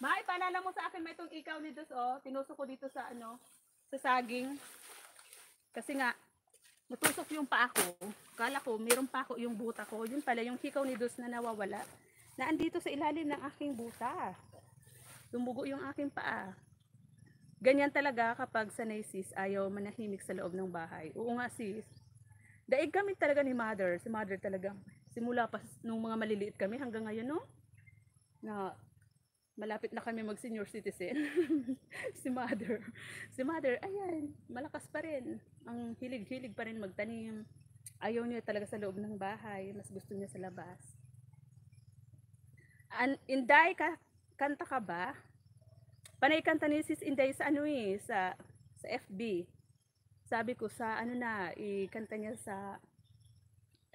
May paalala mo sa akin may itong ikaw ni Dus tinusok ko dito sa sa saging. Kasi nga natusok yung paa ko. Kala ko mayroon pa ako yung buta ko. Yun pala yung hikaw ni Dus na nawawala. Na andito sa ilalim ng aking buta. Tumugo yung aking paa. Ganyan talaga kapag sanay sis, ayaw manahimik sa loob ng bahay. Oo nga sis. Daig kami talaga ni Mother. Si Mother talaga. Simula pa nung mga maliliit kami hanggang ngayon no. Na malapit na kami mag senior citizen. Si Mother, ayan, malakas pa rin. Ang hilig-hilig pa rin magtanim. Ayaw niya talaga sa loob ng bahay. Mas gusto niya sa labas. Inday, kanta ka ba? Panay kanta ni sis Inday sa sa FB. Sabi ko sa ikanta niya sa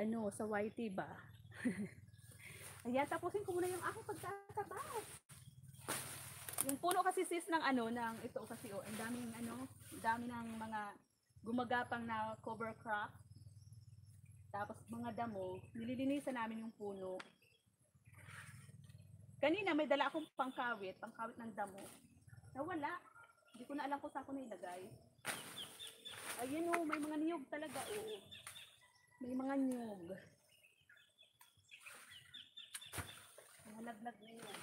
sa YT ba? Ayan, tapusin ko muna yung aking pagtatabas. Yung puno kasi sis ng ng ito kasi ang daming dami ng mga gumagapang na cover crop. Tapos mga damo, nililinisan namin yung puno. Kanina may dala akong pangkawit ng damo. Nawala. Hindi ko na alam kung saan ko nilagay. Ayun may mga niyog talaga May mga niyog. Nalaglag na yun.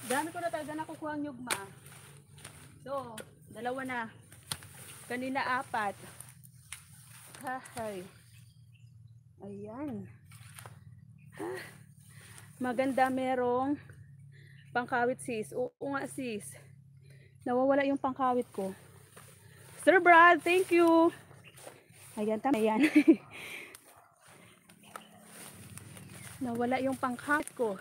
Dami ko na talaga nakukuha ang yugma. So, dalawa na. Kanina 4. Hahay. Ayan. Maganda merong pangkawit sis. Oo nga sis. Nawawala yung pangkawit ko. Sir Brad, thank you. Ayan, tama yan. Nawala yung pangkawit ko.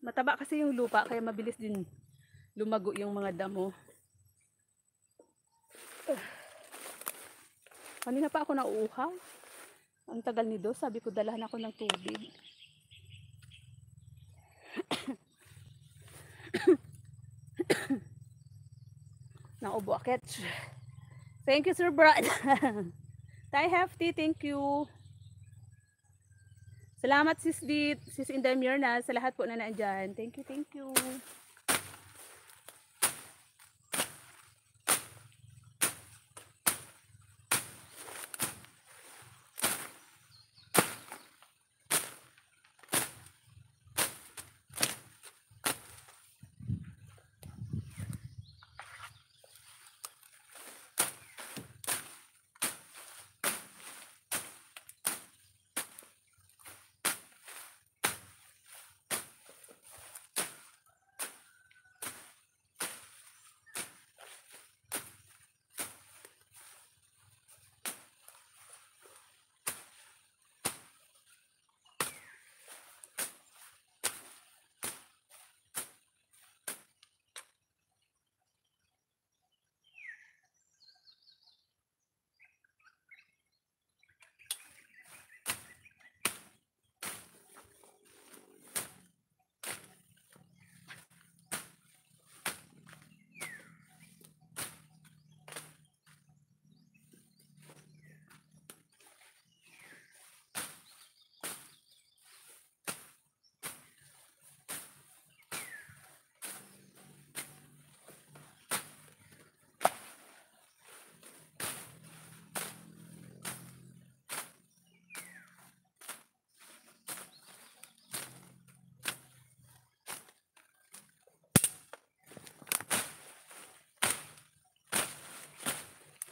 Mataba kasi yung lupa kaya mabilis din lumago yung mga damo. Kanina pa ako nauuhaw. Ang tagal nito, sabi ko dalahan ako ng tubig. Naubo akit. Thank you Sir Brad. Tay Hefty, thank you. Salamat sis Dit, sis Inday Mirna, sa lahat po na naandyan. Thank you, thank you.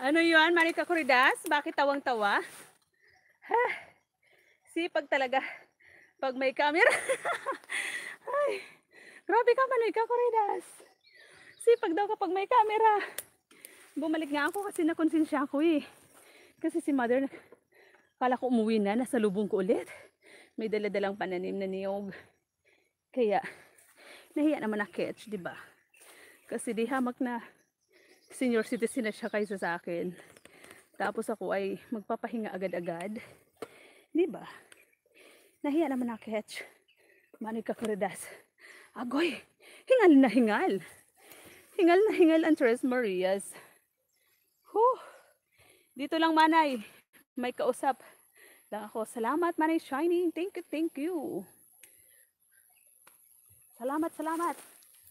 Ano yun, Manika Corridas? Bakit tawang-tawa? Sipag talaga pag may camera. Ay, grabe ka, Manika Corridas. Sipag daw kapag may camera. Bumalik nga ako kasi nakonsensya ako eh. Kasi si mother, kala ko umuwi na, nasa lubong ko ulit. May daladalang pananim na niyog. Kaya, nahiya naman na catch, di ba? Kasi di hamak na senior citizen na siya kaysa sa akin. Tapos ako ay magpapahinga agad-agad. Di ba? Nahiya naman na catch. Manika Corridas. Agoy, hingal na hingal. Hingal na hingal ang Tres Marias. Dito lang Manay. May kausap lang ako. Salamat Manay Shining. Thank you, thank you. Salamat, salamat.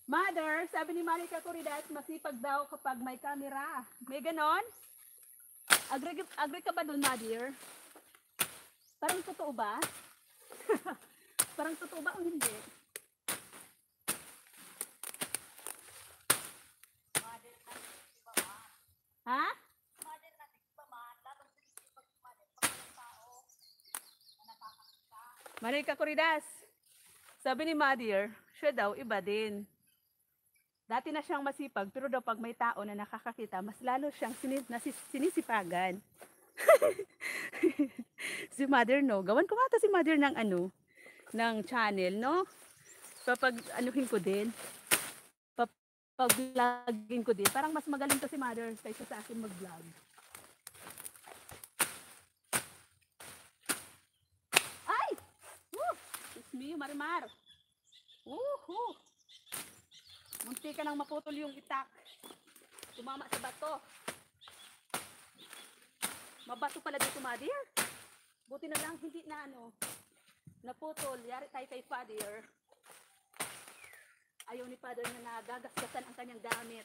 Mother, sabi ni Manika Corridas, masipag daw kapag may camera. May ganon? Agree ka ba dun, mother? Parang totoo ba? Parang totoo ba o hindi? Ha? Manika Corridas, sabi ni mother, siya daw iba din. Dati na siyang masipag, pero daw pag may tao na nakakakita, mas lalo siyang sinisipagan. Si mother, no? Gawan ko nga to si mother ng ano, ng channel, no? Papag anuhin ko din. Pag-vlogging ko din. Parang mas magaling to si mother kaysa sa akin mag-vlog. Ay! It's me, Marimar. Woohoo! Munti ka nang maputol yung itak. Tumama sa bato. Mabato pala dito, mother. Buti na lang hindi na ano, naputol. Yari tayo kay father. Ayaw ni father na nagagasgasan ang kanyang gamit.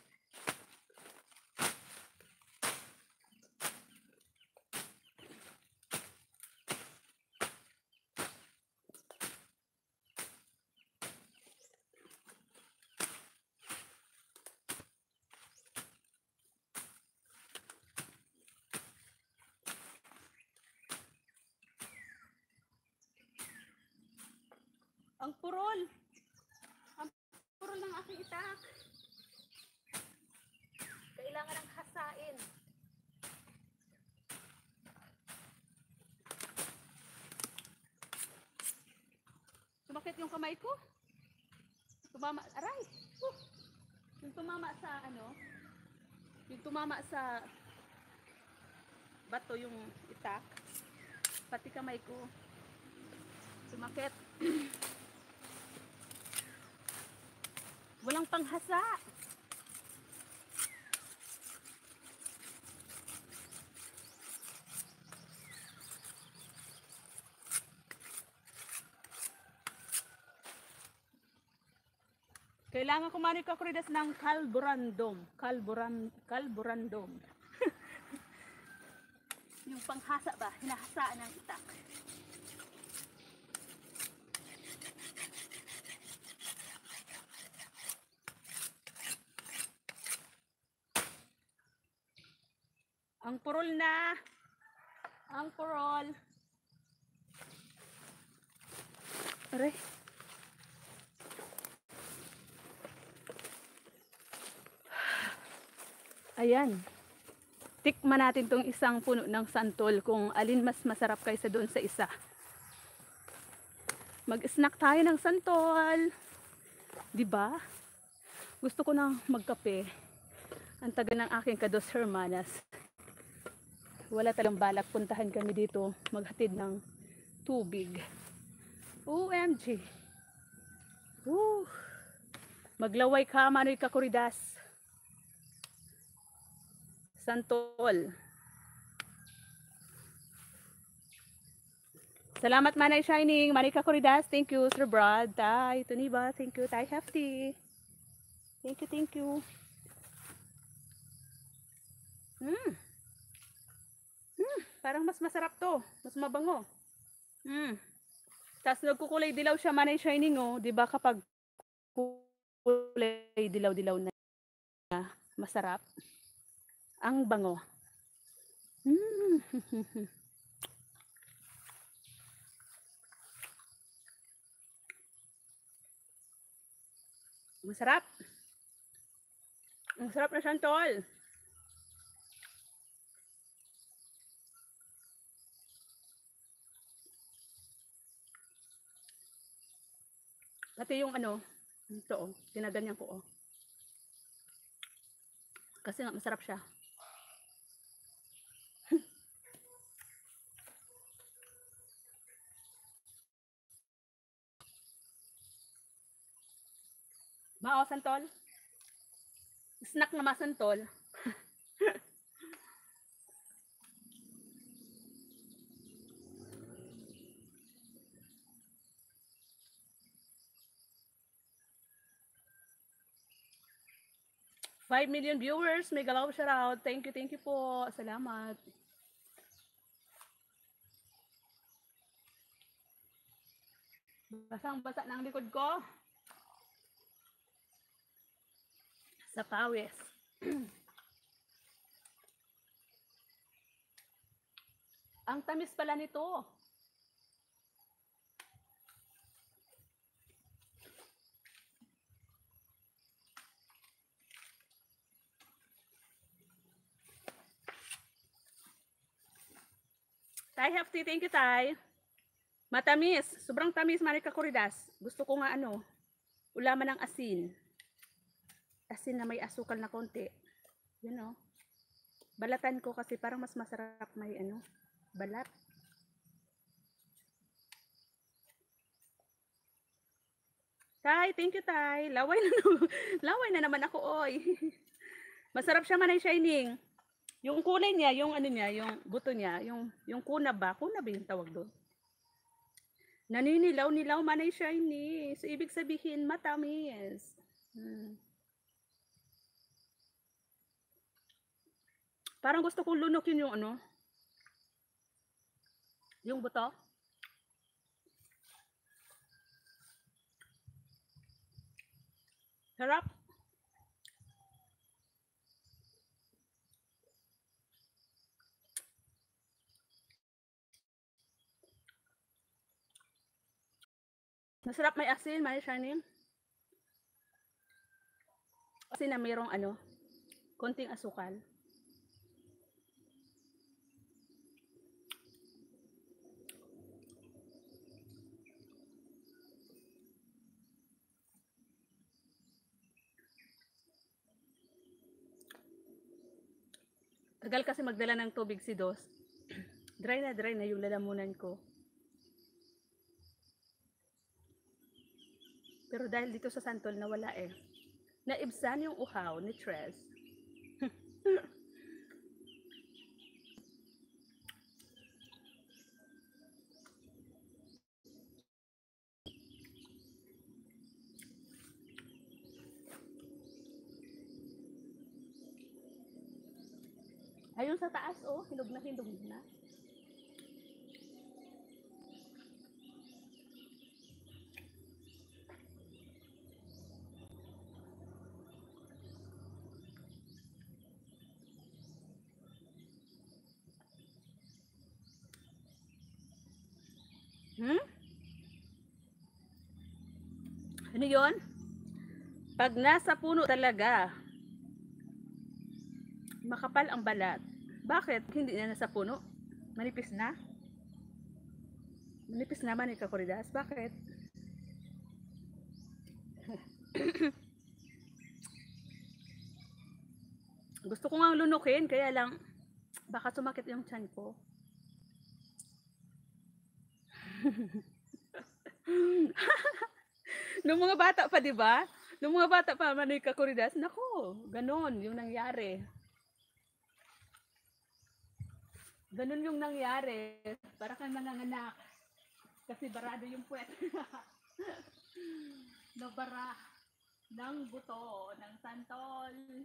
Ang purol. Ang purol ng aking itak. Kailangan ng hasain. Sumakit yung kamay ko. Tumama, aray. Yung tumama sa ano, yung tumama sa bato yung itak. Pati kamay ko. Sumakit. Walang panghasa. Kailangan kumani ka kuridas ng carborundum. Carborundum. Yung panghasa ba? Hinahasaan ng itak. Ang purol na. Ang purol. Aray. Ayan. Tikman natin tong isang puno ng santol kung alin mas masarap kaysa doon sa isa. Mag-snack tayo ng santol. 'Di ba? Gusto ko na magkape. Ang taga ng aking kados hermanas. Wala talang balak puntahan kami dito maghatid ng tubig. OMG. Woo. Maglaway ka, manoy ka kuridas. Santol. Salamat Manay Shining, Marika Corridas. Thank you, Sir Brad. Tay, Tuniba. Thank you, Tay Hefty. Thank you, thank you. Parang mas masarap to. Mas mabango. Tapos nagkukulay dilaw siya, Manay Shining, oh. Diba kapag kulay dilaw-dilaw na masarap? Ang bango. Masarap. Ang sarap na santol. Pati yung ano, ito oh, ginaganyan ko oh. Kasi nga masarap siya. Mao santol. Snack na masantol. Five million viewers, may galaw shout out. Thank you po. Salamat. Basang-basa ng likod ko. Sa pawis. Ang tamis pala nito. Tay Hefty, thank you Tay. Matamis, sobrang tamis, Marika Corridas. Gusto ko nga ano, ulaman ng asin. Asin na may asukal na konti. You know. Balatan ko kasi parang mas masarap may ano, balat. Tay, thank you Tay. Laway na naman ako, oy. Masarap siya, Manay Shining. Yung kulay niya, yung ano niya, yung buto niya, yung kuna ba yung tawag doon? Naninilaw-nilaw, Manay Shining. So, ibig sabihin, matamis. Parang gusto kong lunukin yung ano, yung buto. Sarap. Masarap may asin, may shining. Asin na mayroong ano, konting asukal. Tagal kasi magdala ng tubig si Dos. Dry na yung lalamunan ko. Pero dahil dito sa Santol nawala eh. Naibsan yung uhaw ni Tres. Ayun sa taas oh, hinog na. Hmm? Ano yon? Pag nasa puno talaga, makapal ang balat. Bakit? Hindi na nasa puno? Manipis na? Manipis naman ni Kakoridas. Bakit? Gusto ko nga lunukin, kaya lang baka sumakit yung tiyan ko. Nung mga bata pa, di ba? Nung mga bata pa, Manoy Kakoridas, nako, ganon yung nangyari. Ganon yung nangyari. Para kang nanganganak. Kasi barado yung puwet. Nabara ng buto, ng santol.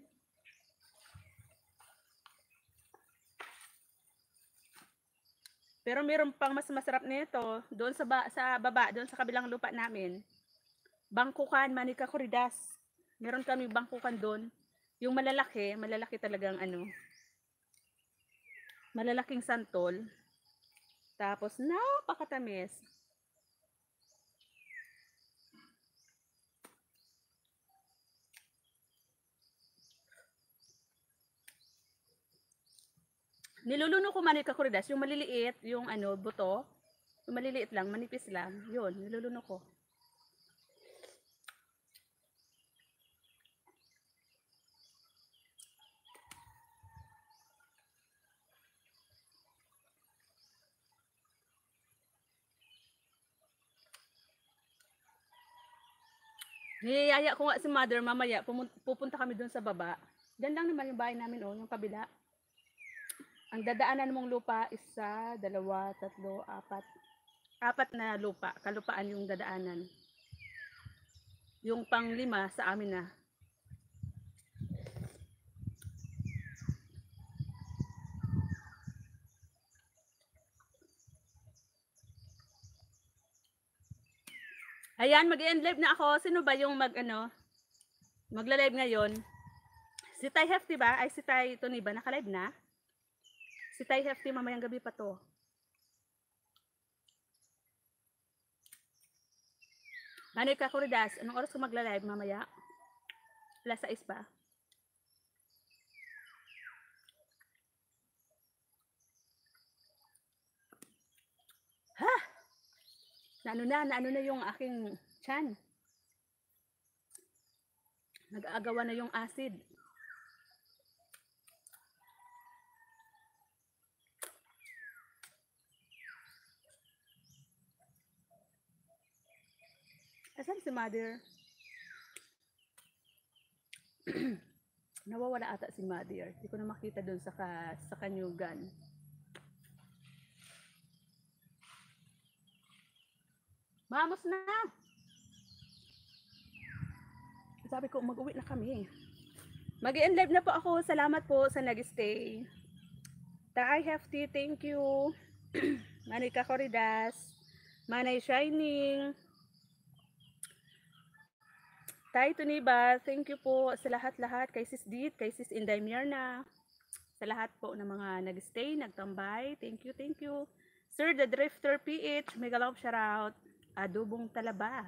Pero meron pang mas masarap nito, doon sa baba, doon sa kabilang lupa namin. Bangkukan, Manika Corridas. Meron kami bangkukan doon. Yung malalaki talagang ano. Malalaking santol. Tapos napakatamis. Niluluno ko Manika Corridas, yung maliliit, yung ano, buto. Yung maliliit lang, manipis lang. Yun, niluluno ko. Niyayaya ko nga si mother mamaya, pupunta kami doon sa baba. Diyan lang naman yung bahay namin, oh, yung kabila. Ang dadaanan mong lupa, 1, 2, 3, 4. 4 na lupa, kalupaan yung dadaanan. Yung pang-5 sa amin na. Ayan, mag-end live na ako. Sino ba yung magla-live ngayon? Si Tay Hefty ba? Ay, si Tay Tony ba? Naka-live na? Si Tay Hefty mamayang gabi pa to. Manoy Kakoridas, anong oras ko magla-live mamaya? 6:00 pa. Ha? Naano na yung aking tiyan. Nag-aagawa na yung acid. Asan si mother? Nawawala ata si mother. Hindi ko na makita doon sa kanyugan. Mamos na! Sabi ko, mag-uwi na kami. Mag-end live na po ako. Salamat po sa nag-stay. Tay Hefty, thank you. Manay Kakoridas. Manay Shining. Tay Tuniba, thank you po sa lahat-lahat. Kay Sis Dit, kay Sis Inday Myrna. Sa lahat po ng mga nag-stay, nagtambay. Thank you, thank you. Sir The Drifter PH, mega love shoutout. adobong talaba.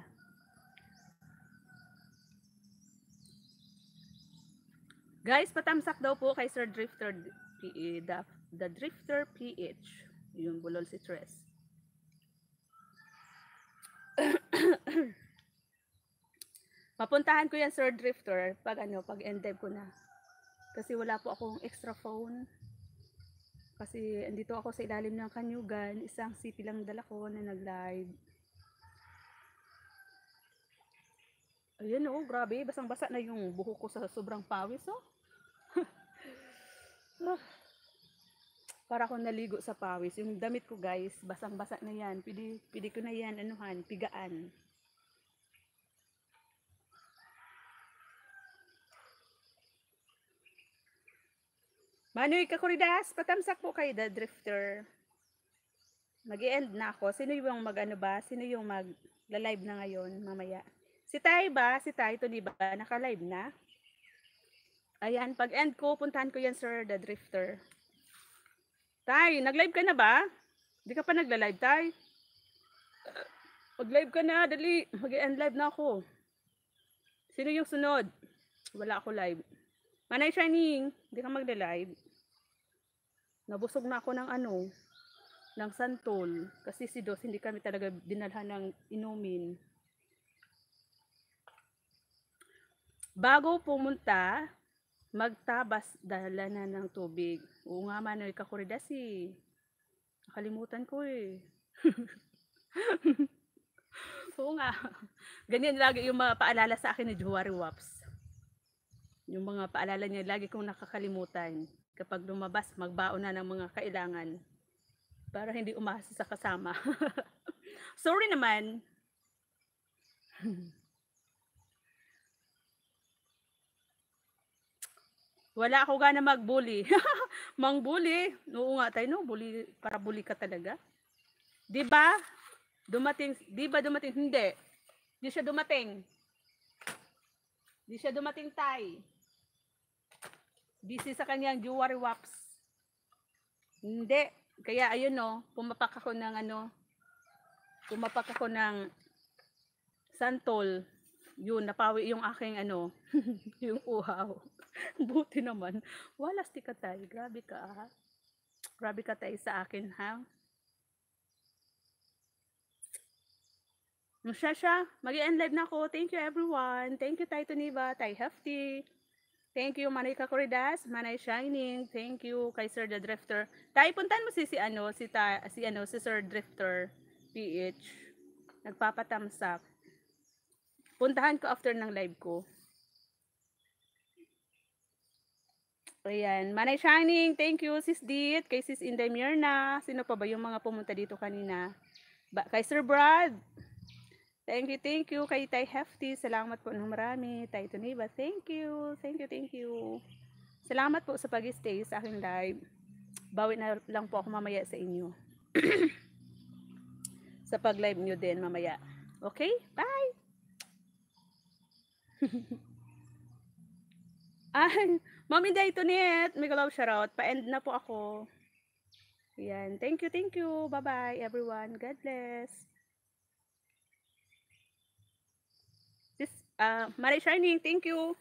Guys, patamsak daw po kay Sir Drifter the Drifter PH. Yung bulol si Tres. Mapuntahan ko yan Sir Drifter pag pag end live ko na. Kasi wala po akong extra phone. Kasi andito ako sa ilalim ng Kanyugan, isang city lang dala ko na nag-live. Ayan oh, grabe, basang-basa na yung buhok ko sa sobrang pawis oh. Para akong naligo sa pawis. Yung damit ko guys, basang-basa na yan. Pwede ko na yan, pigaan. Manoy Kakuridas, patamsak po kayo, The Drifter. Mag-i-end na ako. Sino yung Sino yung mag-live na ngayon, mamaya? Si Tay ba? Si Tay, ito di ba? Naka-live na? Ayan, pag end ko, puntahan ko yan, Sir, The Drifter. Tay, nag-live ka na ba? Di ka pa nagla-live, Tay? Mag-live ka na, dali. Mag-i-end live na ako. Sino yung sunod? Wala ako live. Manay Shining, di ka magla-live. Nabusog na ako ng ng santol. Kasi si Dos, hindi kami talaga dinalhan ng inumin. Bago pumunta, magtabas dala na ng tubig. Oo nga Manoy Kakuridas eh. Nakalimutan ko eh. Oo nga. Ganyan lagi yung mga paalala sa akin ni Juwari Waps. Yung mga paalala niya, lagi kong nakakalimutan. Kapag lumabas, magbaon na ng mga kailangan. Para hindi umasa sa kasama. Sorry naman. Wala ako gana mag-bully. Mang-bully. Oo nga tayo, no? Bully, para bully ka talaga. Diba? Dumating, dumating? Hindi. Di siya dumating. Di siya dumating, Tay. Busy sa kanyang Jewelry Waps. Hindi. Kaya ayun no, pumapak ako ng santol. Yun, napawi yung aking yung uhaw. Buti naman. Walas ka tayo. Grabe ka ha. Grabe ka tayo sa akin ha. Siya, mag-i-end live na ako. Thank you everyone. Thank you Tay Tuniba, Tay Hefty. Thank you Manay Kakuridas, Manay Shining. Thank you kay Sir The Drifter. Tay, puntan mo si Sir Drifter PH. Nagpapatamsak. Puntahan ko after ng live ko. Ayan, Manay Shining, thank you Sis Dit, kay Sis Inday Mirna. Sino pa ba yung mga pumunta dito kanina? Kay Sir Brad. Thank you kay Tay Hefty. Salamat po ng marami. Tay Tuniba, thank you. Salamat po sa pag-stay sa aking live. Bawi na lang po ako mamaya sa inyo. Sa pag-live nyo din mamaya. Okay? Bye! Ay, Mami Day Tunet, mega love shoutout. Pa-end na po ako. Ayan. Thank you. Bye-bye everyone. God bless. Maray Shining, thank you.